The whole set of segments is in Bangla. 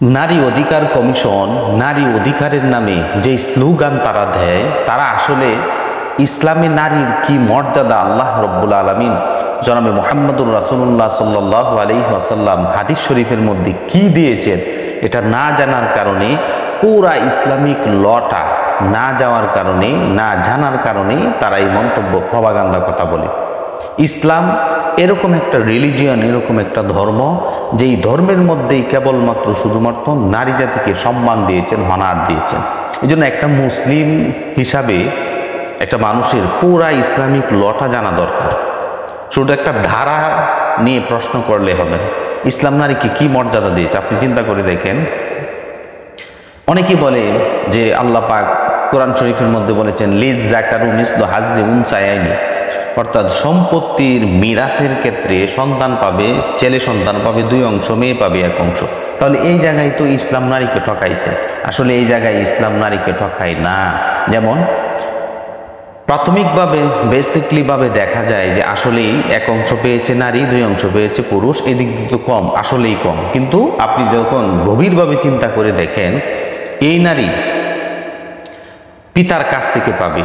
নারী অধিকার কমিশন নারী অধিকারের নামে যে স্লোগান তারা দেয়, তারা আসলে ইসলামে নারীর কি মর্যাদা আল্লাহ রব্বুল আলামিন জনাবে মুহাম্মদুর রাসূলুল্লাহ সাল্লাল্লাহু আলাইহি ওয়াসাল্লাম হাদিস শরীফের মধ্যে কি দিয়েছেন, এটা না জানার কারণে পুরা ইসলামিক লটা না যাওয়ার কারণে, না জানার কারণে তারা এই মন্তব্য, প্রপাগান্ডা কথা বলে। ইসলাম এরকম একটা রিলিজিয়ন, এরকম একটা ধর্ম, যেই ধর্মের মধ্যেই কেবলমাত্র শুধুমাত্র নারী জাতিকে সম্মান দিয়েছেন, হনার দিয়েছেন। এই জন্য একটা মুসলিম হিসাবে একটা মানুষের পুরা ইসলামিক লটা জানা দরকার। শুধু একটা ধারা নিয়ে প্রশ্ন করলে হবে না। ইসলাম নারীকে কি মর্যাদা দিয়েছে আপনি চিন্তা করে দেখেন। অনেকেই বলে যে আল্লাহ পাক কোরআন শরীফের মধ্যে বলেছেন লিজ জাকারু মিসলু হাজ্জি উনসায়াইনি, অর্থাৎ সম্পত্তির মিরাসের ক্ষেত্রে সন্তান পাবে, ছেলে সন্তান পাবে 2 অংশ, মেয়ে পাবে 1 অংশ। তাহলে এই জায়গায় তো ইসলাম নারীকে ঠকাইছে। আসলে এই জায়গায় ইসলাম নারীকে ঠকায় না। যেমন প্রাথমিকভাবে বেসিকলিভাবে দেখা যায় যে আসলেই 1 অংশ পেয়েছে নারী, 2 অংশ পেয়েছে পুরুষ, এদিক দিয়ে তো কম, আসলেই কম। কিন্তু আপনি যখন গভীরভাবে চিন্তা করে দেখেন, এই নারী পিতার কাছ থেকে পাবে,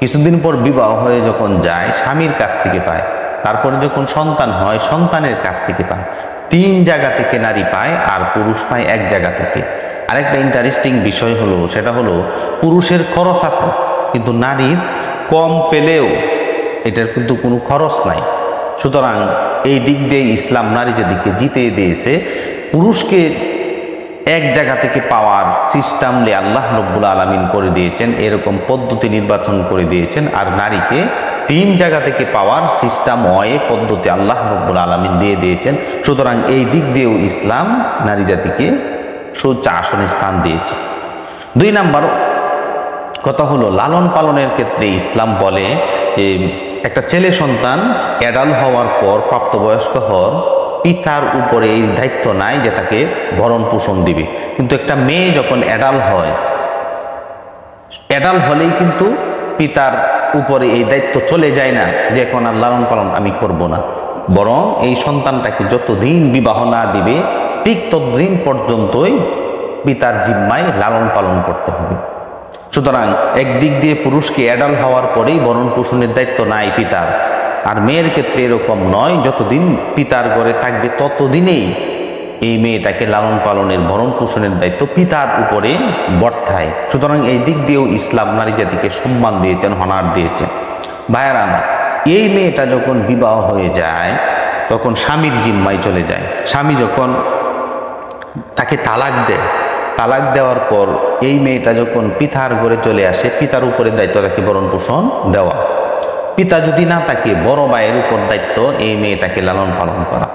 কিছুদিন পর বিবাহ হয়ে যখন যায় স্বামীর কাছ থেকে পায়, তারপরে যখন সন্তান হয় সন্তানের কাছ থেকে পায়। 3 জায়গা থেকে নারী পায়, আর পুরুষ পায় 1 জায়গা থেকে। আরেকটা ইন্টারেস্টিং বিষয় হলো, সেটা হলো পুরুষের খরচ আছে, কিন্তু নারীর কম পেলেও এটার কিন্তু কোনো খরচ নাই। সুতরাং এই দিক দিয়ে ইসলাম নারী যেদিকে জিতে দিয়েছে, পুরুষকে 1 জায়গা থেকে পাওয়ার সিস্টেমলে আল্লাহ রব্বুল আলামিন করে দিয়েছেন, এরকম পদ্ধতি নির্বাচন করে দিয়েছেন। আর নারীকে 3 জায়গা থেকে পাওয়ার সিস্টেম পদ্ধতি আল্লাহ রব্বুল আলামিন দিয়ে দিয়েছেন। সুতরাং এই দিক দিয়েও ইসলাম নারী জাতিকে সুউচ্চ আসনে স্থান দিয়েছে। 2 নাম্বার কথা হলো লালন পালনের ক্ষেত্রে ইসলাম বলে যে একটা ছেলে সন্তান অ্যাডাল্ট হওয়ার পর, প্রাপ্তবয়স্ক হওয়ার, পিতার উপরে এই দায়িত্ব নাই যে তাকে ভরণ পোষণ দিবে। কিন্তু একটা মেয়ে যখন অ্যাডাল্ট হয়, অ্যাডাল্ট হলেই কিন্তু পিতার উপরে এই দায়িত্ব চলে যায় না যে এখন আর লালন পালন আমি করব না, বরং এই সন্তানটাকে যতদিন বিবাহ না দিবে ঠিক ততদিন পর্যন্তই পিতার জিম্মায় লালন পালন করতে হবে। সুতরাং একদিক দিয়ে পুরুষকে অ্যাডাল্ট হওয়ার পরেই ভরণ পোষণের দায়িত্ব নাই পিতার, আর মেয়ের ক্ষেত্রে এরকম নয়, যতদিন পিতার ঘরে থাকবে ততদিনেই এই মেয়েটাকে লালন পালনের, ভরণ পোষণের দায়িত্ব পিতার উপরে বর্তায়। সুতরাং এই দিক দিয়েও ইসলাম নারী জাতিকে সম্মান দিয়েছেন, হনার দিয়েছেন। ভাইয়েরা আমার, এই মেয়েটা যখন বিবাহ হয়ে যায় তখন স্বামীর জিম্মায় চলে যায়। স্বামী যখন তাকে তালাক দেয়, তালাক দেওয়ার পর এই মেয়েটা যখন পিতার ঘরে চলে আসে, পিতার উপরে দায়িত্ব তাকে ভরণ পোষণ দেওয়া। পিতা যদি না থাকে, বড় ভাইয়ের উপর দায়িত্ব এই মেয়েটাকে লালন পালন করা।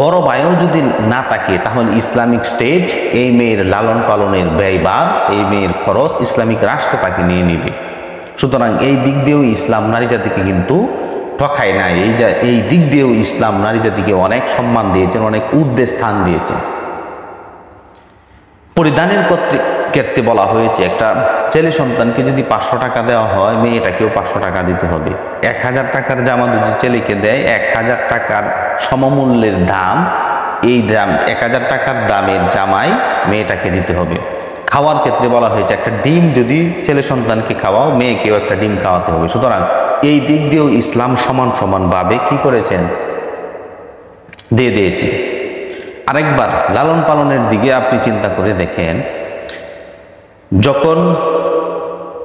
বড় ভাইও যদি না থাকে, তাহলে ইসলামিক স্টেট এই মেয়ের লালন পালনের ব্যয়ভার, এই মেয়ের খরচ ইসলামিক রাষ্ট্র তাকে নিয়ে নিবে। সুতরাং এই দিক দিয়েও ইসলাম নারী জাতিকে কিন্তু ঠকায় নাই। এই দিক দিয়েও ইসলাম নারী জাতিকে অনেক সম্মান দিয়েছেন, অনেক ঊর্ধ্বে স্থান দিয়েছেন। পরিধানের ক্ষেত্রে বলা হয়েছে একটা ছেলে সন্তানকে যদি 500 টাকা দেওয়া হয়, মেয়েটাকেও 500 টাকা দিতে হবে। 1000 টাকার জামা যদি ছেলেকে দেয়, 1000 টাকার সমমূল্যের দাম, এই দাম 1000 টাকার দামের জামাই মেয়েটাকে দিতে হবে। খাওয়ার ক্ষেত্রে বলা হয়েছে একটা ডিম যদি ছেলে সন্তানকে খাওয়াও, মেয়েকেও একটা ডিম খাওয়াতে হবে। সুতরাং এই দিক দিয়েও ইসলাম সমান সমানভাবে কি করেছেন, দিয়ে দিয়েছে। আরেকবার লালন পালনের দিকে আপনি চিন্তা করে দেখেন, যখন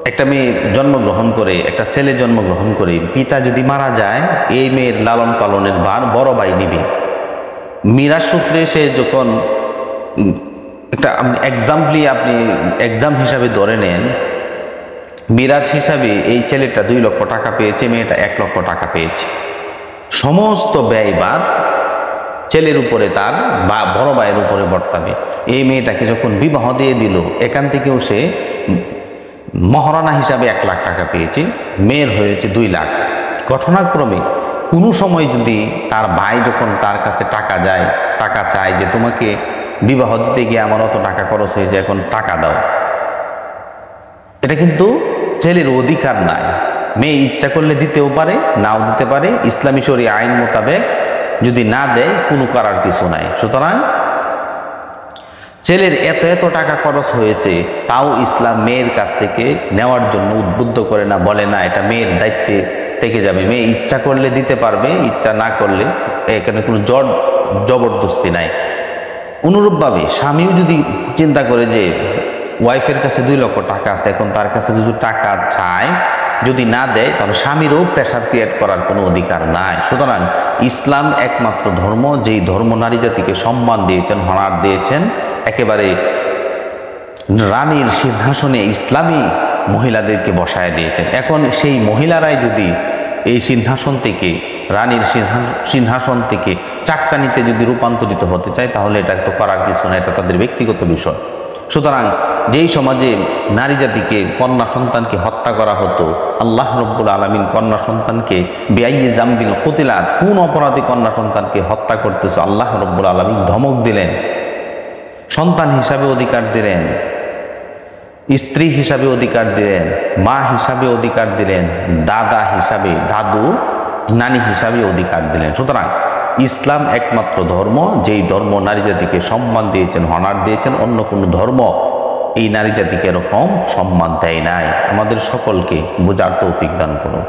একটা মেয়ে জন্মগ্রহণ করে, একটা ছেলে জন্মগ্রহণ করে, পিতা যদি মারা যায়, এই মেয়ের লালন পালনের ভার বড় ভাই নিবে। মিরাজ সূত্রে সে যখন একটা এক্সাম হিসাবে ধরে নেন, মিরাজ হিসাবে এই ছেলেটা 2 লক্ষ টাকা পেয়েছে, মেয়েটা 1 লক্ষ টাকা পেয়েছে। সমস্ত ব্যয়ভার ছেলের উপরে, তার বা বড় ভাইয়ের উপরে বর্তাবে। এই মেয়েটাকে যখন বিবাহ দিয়ে দিল, এখান থেকেও সে মহারণা হিসাবে 1 লাখ টাকা পেয়েছে, মেয়ের হয়েছে 2 লাখ। ঘটনাক্রমে কোনো সময় যদি তার ভাই যখন তার কাছে টাকা চায় যে তোমাকে বিবাহ দিতে গিয়ে আমার অত টাকা খরচ হয়েছে, এখন টাকা দাও, এটা কিন্তু ছেলের অধিকার নাই। মেয়ে ইচ্ছা করলে দিতেও পারে, নাও দিতে পারে। ইসলামী শরীয়ত আইন মোতাবেক যদি না দেয়, কোনো করার কিছু নাই। সুতরাং ছেলের এত এত টাকা খরচ হয়েছে, তাও ইসলাম মেয়ের কাছ থেকে নেওয়ার জন্য উদ্বুদ্ধ করে না, বলে না এটা মেয়ের দায়িত্বে থেকে যাবে, মেয়ে ইচ্ছা করলে দিতে পারবে, ইচ্ছা না করলে, এখানে কোনো জবরদস্তি নাই। অনুরূপভাবে স্বামীও যদি চিন্তা করে যে ওয়াইফের কাছে 2 লক্ষ টাকা আছে, এখন তার কাছে যদি টাকা চায়, যদি না দেয়, তাহলে স্বামীরও প্রেশার ক্রিয়েট করার কোনো অধিকার নাই। সুতরাং ইসলাম একমাত্র ধর্ম, যেই ধর্ম নারী জাতিকে সম্মান দিয়েছেন, হনার দিয়েছেন, একেবারে রানীর সিংহাসনে ইসলামী মহিলাদেরকে বসায় দিয়েছেন। এখন সেই মহিলারাই যদি এই সিংহাসন থেকে, রানীর সিংহাসন থেকে চাক্কানিতে যদি রূপান্তরিত হতে চায়, তাহলে এটা তো করার কিছু না, এটা তাদের ব্যক্তিগত বিষয়। সুতরাং যেই সমাজে নারী জাতিকে, কন্যা সন্তানকে হত্যা করা হতো, আল্লাহ রব্বুল আলামিন কন্যা সন্তানকে বেআইয়ি জামবিল কুতিলাত, কোন অপরাধী কন্যা সন্তানকে হত্যা করতেছে, আল্লাহ রব্বুল আলামিন ধমক দিলেন, সন্তান হিসাবে অধিকার দিলেন, স্ত্রী হিসাবে অধিকার দিলেন, মা হিসাবে অধিকার দিলেন, দাদা হিসাবে, দাদু নানি হিসাবে অধিকার দিলেন। সুতরাং ইসলাম একমাত্র ধর্ম, যেই ধর্ম নারী জাতিকে সম্মান দিয়েছেন, হনার দিয়েছেন। অন্য কোনো ধর্ম এই নারী জাতিকে এরকম সম্মান দেয় নাই। আমাদের সকলকে বোঝার তৌফিক দান করুন।